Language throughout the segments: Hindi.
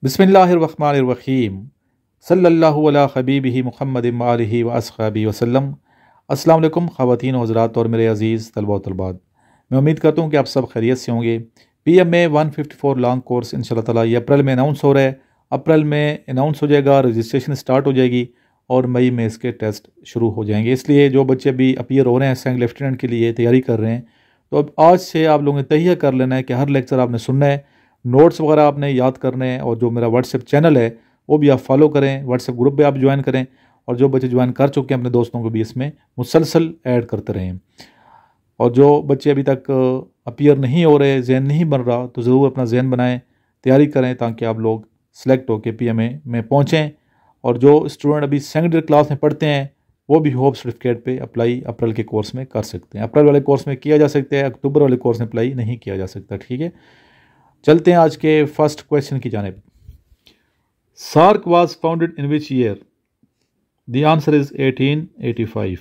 बिस्मिल्लाहिर्रहमानिर्रहीम सल्लल्लाहु अला हबीबिही मुहम्मद आलिही व अस्हाबिही वसल्लम। अस्सलाम वालेकुम ख़वातीन व हज़रात और मेरे अज़ीज़ तलबा व तलबात, मैं उम्मीद करता हूँ कि आप सब खैरियत से होंगे। PMA 154 लॉन्ग कोर्स इंशाल्लाह ताला ये अप्रैल में अनाउंस हो रहा है। अप्रैल में अनाउंस हो जाएगा, रजिस्ट्रेशन स्टार्ट हो जाएगी और मई में इसके टेस्ट शुरू हो जाएंगे। इसलिए जो बच्चे अभी अपीयर हो रहे हैं सेकंड लेफ्टिनेंट के लिए तैयारी कर रहे हैं, तो अब आज से आप लोगों ने तैयार कर लेना है कि हर लेक्चर आपने सुनना है, नोट्स वगैरह आपने याद करने हैं, और जो मेरा व्हाट्सएप चैनल है वो भी आप फॉलो करें, व्हाट्सएप ग्रुप भी आप ज्वाइन करें, और जो बच्चे ज्वाइन कर चुके हैं अपने दोस्तों को भी इसमें मुसलसल ऐड करते रहें। और जो बच्चे अभी तक अपीयर नहीं हो रहे, जहन नहीं बन रहा, तो ज़रूर अपना जहन बनाएं, तैयारी करें ताकि आप लोग सेलेक्ट होकर PMA में पहुँचें। और जो स्टूडेंट अभी सेकेंडरी क्लास में पढ़ते हैं वो भी होप सर्टिफिकेट पे अप्लाई अप्रैल के कोर्स में कर सकते हैं। अप्रैल वाले कोर्स में किया जा सकता है, अक्टूबर वाले कोर्स में अप्लाई नहीं किया जा सकता। ठीक है, चलते हैं आज के फर्स्ट क्वेश्चन की जानिब। SAARC was founded in which year? The answer is 1885।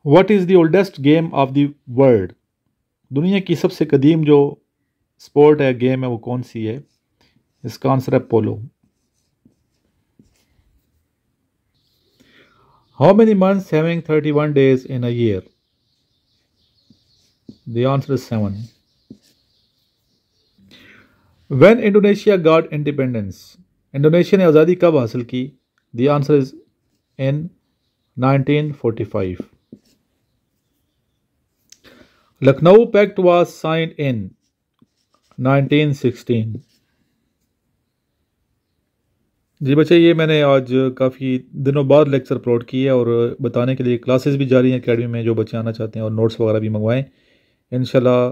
What is the oldest game of the world? दुनिया की सबसे कदीम जो स्पोर्ट है, गेम है, वो कौन सी है? इसका आंसर है polo. How many months having 31 days in a year? The answer is 7. When Indonesia got independence, Indonesia ने आज़ादी कब हासिल की? The answer is in 1945. Lucknow pact was signed in 1916. जी बच्चे, ये मैंने आज काफ़ी दिनों बाद लेक्चर अपलोड किए और बताने के लिए क्लासेस भी जारी हैं एकेडमी में। जो बच्चे आना चाहते हैं और नोट्स वगैरह भी मंगवाएं, इंशाल्लाह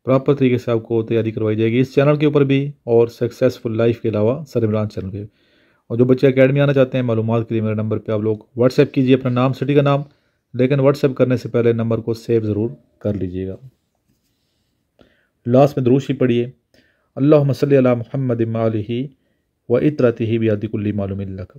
प्रॉपर तरीके से आपको तैयारी करवाई जाएगी इस चैनल के ऊपर भी और सक्सेसफुल लाइफ के अलावा सर इमरान चैनल पे। और जो बच्चे एकेडमी आना चाहते हैं, मालूमात के लिए मेरे नंबर पे आप लोग व्हाट्सएप कीजिए अपना नाम, सिटी का नाम, लेकिन व्हाट्सएप करने से पहले नंबर को सेव ज़रूर कर लीजिएगा। लास्ट में दुरूद शरीफ पढ़िए, अल्लाहुम्मा सल्ली अला मुहम्मद व इतरतिही बियदी कुल्ली मालूमिन लक।